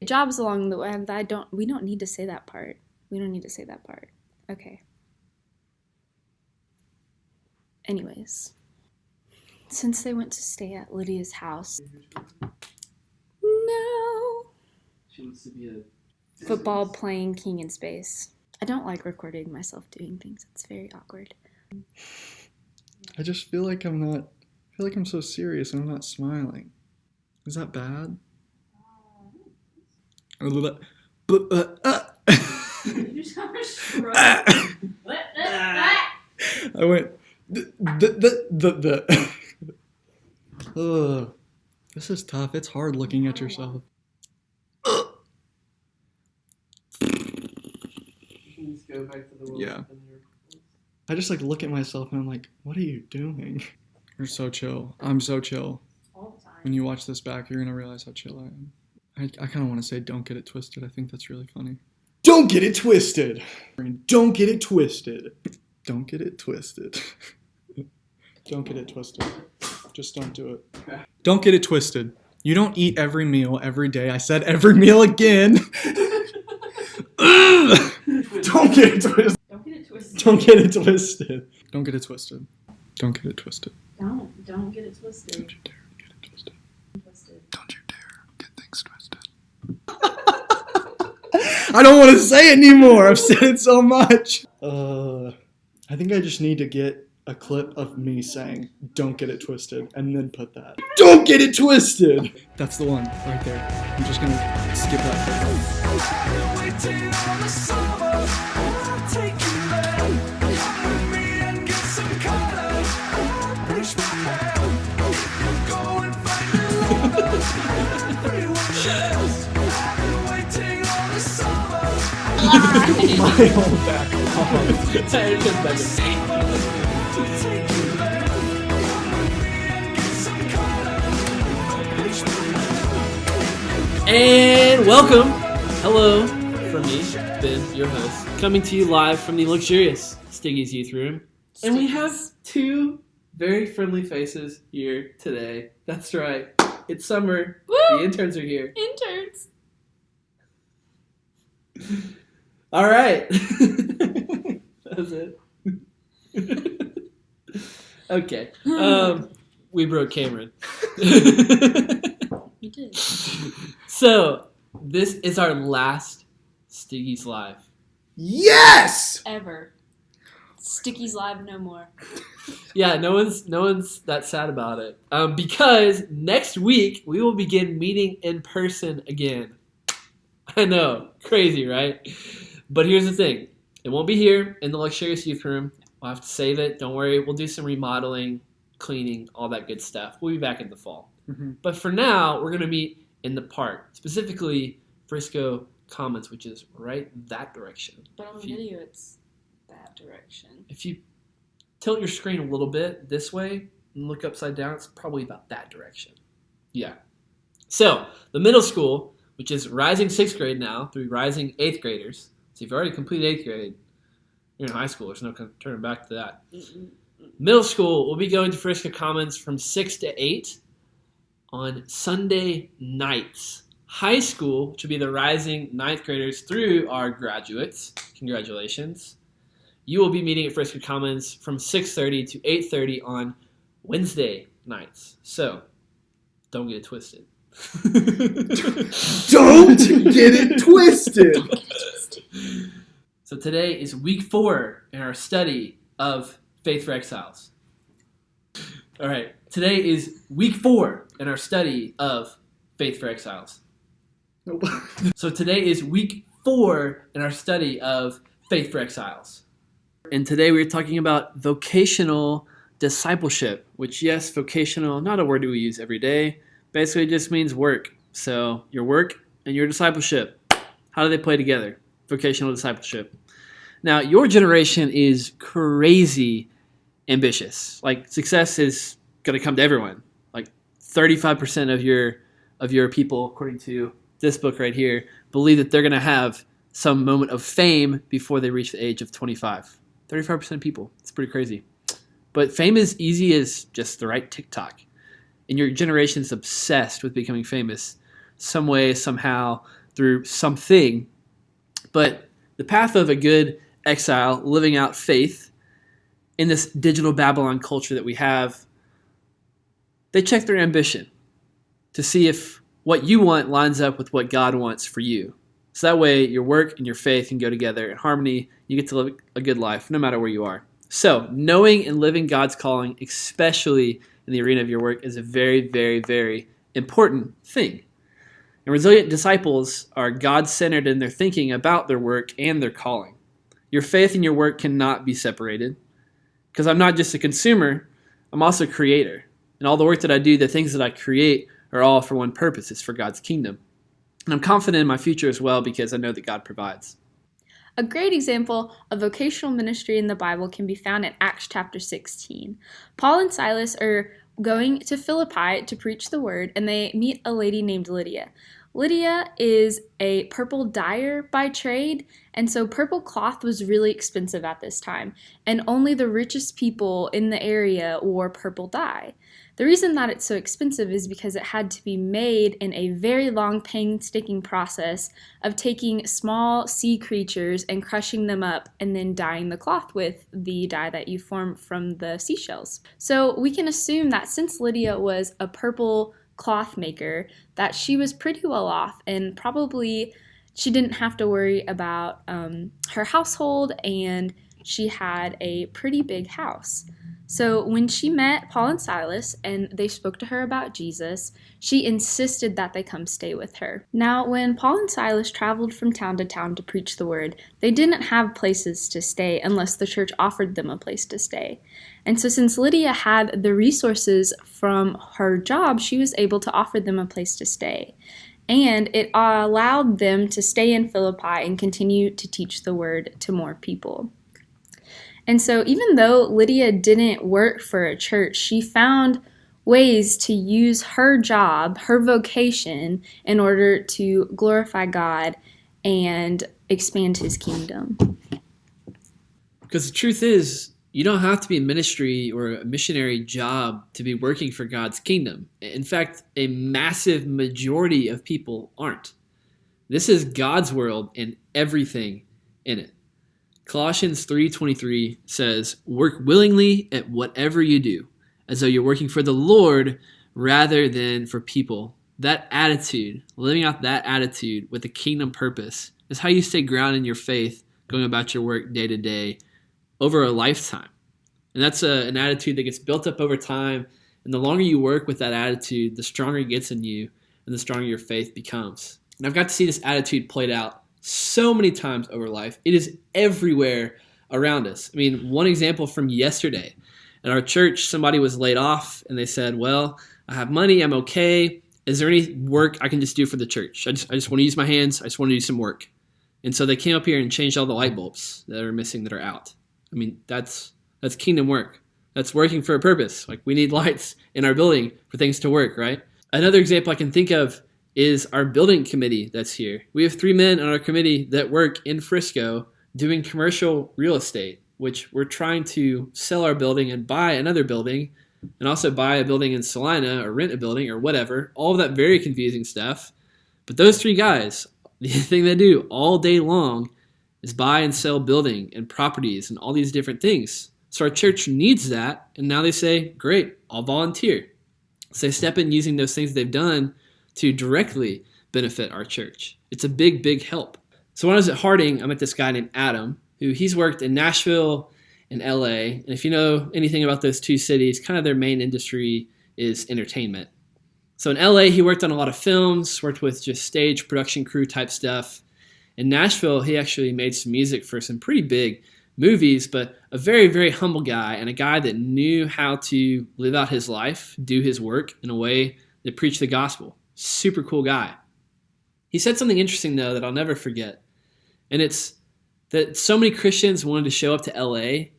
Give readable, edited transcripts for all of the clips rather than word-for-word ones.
Jobs along the way. We don't need to say that part. We don't need to say that part. Okay. Anyways, since they went to stay at Lydia's house. No. She wants to be a football playing king in space. I don't like recording myself doing things. It's very awkward. I just feel like I'm so serious and I'm not smiling. Is that bad? A little bit. You sound shrug. I went. Ugh. This is tough. It's hard looking at yourself. Just go back to the world. Yeah. I just like look at myself and I'm like, what are you doing? You're so chill. I'm so chill. All the time. When you watch this back, you're gonna realize how chill I am. I kind of want to say, don't get it twisted. I think that's really funny. Don't get it twisted. Don't get it twisted. Don't get it twisted. Don't get it twisted. Just don't do it. Okay. Don't get it twisted. You don't eat every meal every day. I said every meal again. Don't get it twisted. Don't get it twisted. Don't get it twisted. Don't get it twisted. Don't get it twisted. Don't get it twisted. Don't you dare get it twisted. Don't you dare get things twisted. I don't want to say it anymore. I've said it so much. I think I just need to get a clip of me saying, don't get it twisted, and then put that. Don't get it twisted! That's the one, right there. I'm just gonna skip that My whole back And welcome, hello from me, Ben, your host, coming to you live from the luxurious STYGIES youth room. And we have two very friendly faces here today. That's right, it's summer. Woo! The interns are here. Interns. All right. That's it. Okay. We broke Cameron. You did. So, this is our last STYGIES Live. Yes! Ever. Sticky's live no more. Yeah, no one's that sad about it. Because next week we will begin meeting in person again. I know, crazy, right? But here's the thing. It won't be here in the luxurious youth room. We'll have to save it. Don't worry. We'll do some remodeling, cleaning, all that good stuff. We'll be back in the fall. Mm-hmm. But for now, we're going to meet in the park, specifically Frisco Commons, which is right that direction. But on the video, it's that direction. If you tilt your screen a little bit this way and look upside down, it's probably about that direction. Yeah. So, the middle school, which is rising 6th grade now through rising 8th graders. So if you've already completed 8th grade, you're in high school. There's no turning back to that. Middle school will be going to Frisco Commons from 6 to 8 on Sunday nights. High school, which will be the rising 9th graders through our graduates. Congratulations. You will be meeting at Frisco Commons from 6:30 to 8:30 on Wednesday nights. So, don't get it twisted. Don't get it twisted! So today is week 4 in our study of Faith for Exiles. All right, today is week 4 in our study of Faith for Exiles. So today is week 4 in our study of Faith for Exiles. And today we're talking about vocational discipleship, which, yes, vocational, not a word we use every day. Basically, it just means work. So your work and your discipleship, how do they play together? Vocational discipleship. Now, your generation is crazy ambitious. Like, success is going to come to everyone. Like, 35% of your people, according to this book right here, believe that they're going to have some moment of fame before they reach the age of 25. 35% of people. It's pretty crazy. But fame is easy as just the right TikTok. And your generation's obsessed with becoming famous some way, somehow. through something. But the path of a good exile, living out faith in this digital Babylon culture that we have, they check their ambition to see if what you want lines up with what God wants for you. So that way your work and your faith can go together in harmony. You get to live a good life no matter where you are. So knowing and living God's calling, especially in the arena of your work, is a very, very, very important thing. And resilient disciples are God-centered in their thinking about their work and their calling. Your faith and your work cannot be separated, because I'm not just a consumer, I'm also a creator. And all the work that I do, the things that I create, are all for one purpose. It's for God's kingdom. And I'm confident in my future as well because I know that God provides. A great example of vocational ministry in the Bible can be found in Acts chapter 16. Paul and Silas are going to Philippi to preach the word, and they meet a lady named Lydia. Lydia is a purple dyer by trade, and so purple cloth was really expensive at this time, and only the richest people in the area wore purple dye. The reason that it's so expensive is because it had to be made in a very long, painstaking process of taking small sea creatures and crushing them up and then dyeing the cloth with the dye that you form from the seashells. So we can assume that since Lydia was a purple cloth maker, that she was pretty well off, and probably she didn't have to worry about her household, and she had a pretty big house. So when she met Paul and Silas and they spoke to her about Jesus, she insisted that they come stay with her. Now, when Paul and Silas traveled from town to town to preach the word, they didn't have places to stay unless the church offered them a place to stay. And so since Lydia had the resources from her job, she was able to offer them a place to stay. And it allowed them to stay in Philippi and continue to teach the word to more people. And so even though Lydia didn't work for a church, she found ways to use her job, her vocation, in order to glorify God and expand his kingdom. Because the truth is, you don't have to be in ministry or a missionary job to be working for God's kingdom. In fact, a massive majority of people aren't. This is God's world and everything in it. Colossians 3:23 says, "Work willingly at whatever you do, as though you're working for the Lord rather than for people." That attitude, living out that attitude with a kingdom purpose, is how you stay grounded in your faith, going about your work day to day over a lifetime. And that's an attitude that gets built up over time. And the longer you work with that attitude, the stronger it gets in you and the stronger your faith becomes. And I've got to see this attitude played out so many times over life. It is everywhere around us. I mean, one example from yesterday. At our church, somebody was laid off and they said, "Well, I have money, I'm okay. Is there any work I can just do for the church? I just want to use my hands. I just want to do some work." And so they came up here and changed all the light bulbs that are missing, that are out. I mean, that's kingdom work. That's working for a purpose. Like, we need lights in our building for things to work, right? Another example I can think of is our building committee that's here. We have 3 men on our committee that work in Frisco doing commercial real estate, which we're trying to sell our building and buy another building, and also buy a building in Salina or rent a building or whatever. All of that very confusing stuff. But those 3 guys, the thing they do all day long is buy and sell building and properties and all these different things. So our church needs that, and now they say, "Great, I'll volunteer." So they step in using those things they've done to directly benefit our church. It's a big, big help. So when I was at Harding, I met this guy named Adam, who he's worked in Nashville and LA. And if you know anything about those 2 cities, kind of their main industry is entertainment. So in LA, he worked on a lot of films, worked with just stage production crew type stuff. In Nashville, he actually made some music for some pretty big movies, but a very, very humble guy, and a guy that knew how to live out his life, do his work in a way that preached the gospel. Super cool guy. He said something interesting, though, that I'll never forget. And it's that so many Christians wanted to show up to LA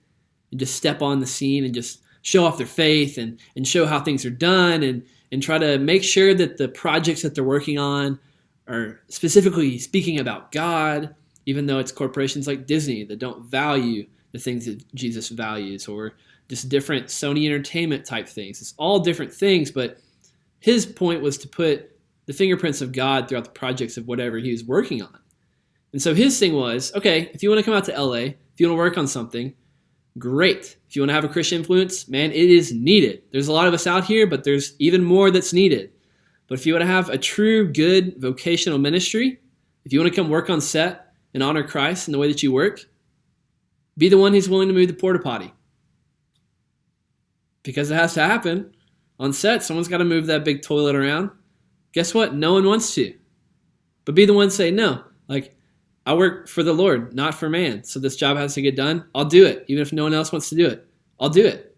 and just step on the scene and just show off their faith and show how things are done and try to make sure that the projects that they're working on are specifically speaking about God, even though it's corporations like Disney that don't value the things that Jesus values, or just different Sony Entertainment type things. It's all different things, but his point was to put the fingerprints of God throughout the projects of whatever he was working on. And so his thing was, okay, if you want to come out to LA, if you want to work on something, great. If you want to have a Christian influence, man, it is needed. There's a lot of us out here, but there's even more that's needed. But if you want to have a true, good vocational ministry, if you want to come work on set and honor Christ in the way that you work, be the one who's willing to move the porta potty. Because it has to happen. On set, someone's got to move that big toilet around. Guess what? No one wants to. But be the one to say, no, I work for the Lord, not for man. So this job has to get done. I'll do it. Even if no one else wants to do it, I'll do it.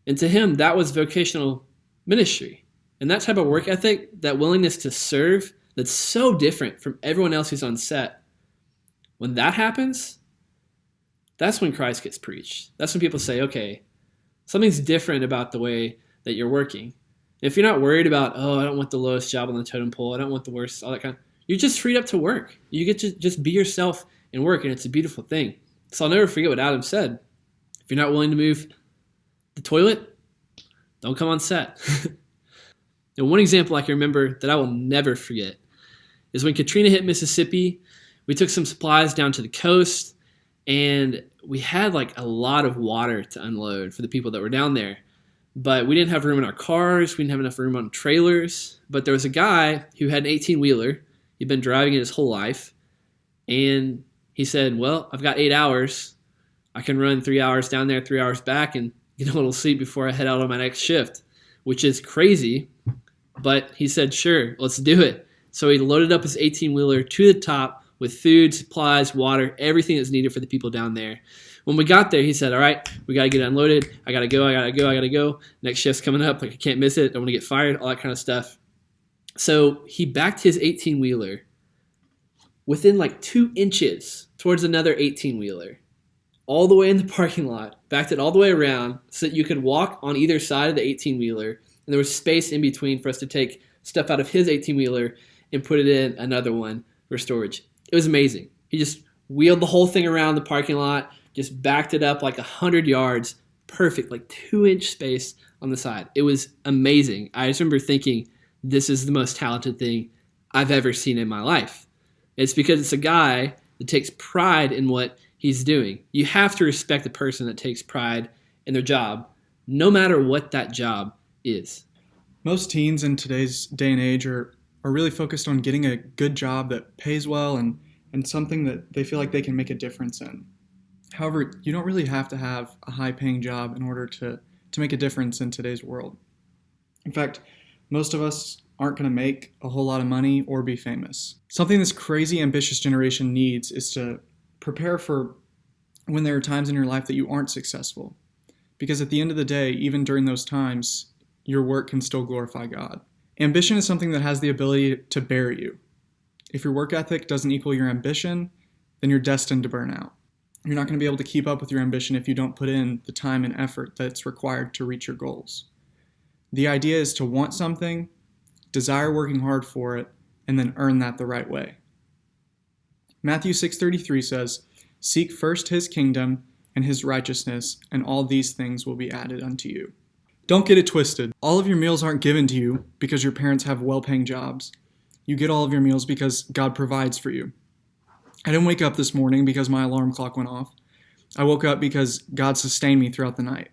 And to him, that was vocational ministry. And that type of work ethic, that willingness to serve, that's so different from everyone else who's on set. When that happens, that's when Christ gets preached. That's when people say, okay, something's different about the way that you're working. If you're not worried about, oh, I don't want the lowest job on the totem pole, I don't want the worst, all that kind of, you're just freed up to work. You get to just be yourself and work, and it's a beautiful thing. So I'll never forget what Adam said. If you're not willing to move the toilet, don't come on set. And one example I can remember that I will never forget is when Katrina hit Mississippi, we took some supplies down to the coast, and we had a lot of water to unload for the people that were down there. But we didn't have room in our cars. We didn't have enough room on trailers. But there was a guy who had an 18-wheeler. He'd been driving it his whole life. And he said, well, I've got 8 hours. I can run 3 hours down there, 3 hours back, and get a little sleep before I head out on my next shift, which is crazy. But he said, sure, let's do it. So he loaded up his 18-wheeler to the top with food, supplies, water, everything that's needed for the people down there. When we got there, he said, all right, we got to get unloaded. I got to go. Next shift's coming up. I can't miss it. I don't want to get fired, all that kind of stuff. So he backed his 18-wheeler within 2 inches towards another 18-wheeler, all the way in the parking lot, backed it all the way around so that you could walk on either side of the 18-wheeler, and there was space in between for us to take stuff out of his 18-wheeler and put it in another one for storage. It was amazing. He just wheeled the whole thing around the parking lot, just backed it up 100 yards, perfect, 2-inch space on the side. It was amazing. I just remember thinking, this is the most talented thing I've ever seen in my life. It's because it's a guy that takes pride in what he's doing. You have to respect the person that takes pride in their job, no matter what that job is. Most teens in today's day and age are really focused on getting a good job that pays well and something that they feel like they can make a difference in. However, you don't really have to have a high-paying job in order to make a difference in today's world. In fact, most of us aren't going to make a whole lot of money or be famous. Something this crazy ambitious generation needs is to prepare for when there are times in your life that you aren't successful. Because at the end of the day, even during those times, your work can still glorify God. Ambition is something that has the ability to bury you. If your work ethic doesn't equal your ambition, then you're destined to burn out. You're not going to be able to keep up with your ambition if you don't put in the time and effort that's required to reach your goals. The idea is to want something, desire working hard for it, and then earn that the right way. Matthew 6:33 says, "Seek first his kingdom and his righteousness, and all these things will be added unto you." Don't get it twisted. All of your meals aren't given to you because your parents have well-paying jobs. You get all of your meals because God provides for you. I didn't wake up this morning because my alarm clock went off. I woke up because God sustained me throughout the night.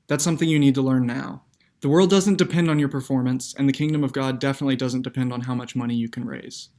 That's something you need to learn now. The world doesn't depend on your performance, and the kingdom of God definitely doesn't depend on how much money you can raise.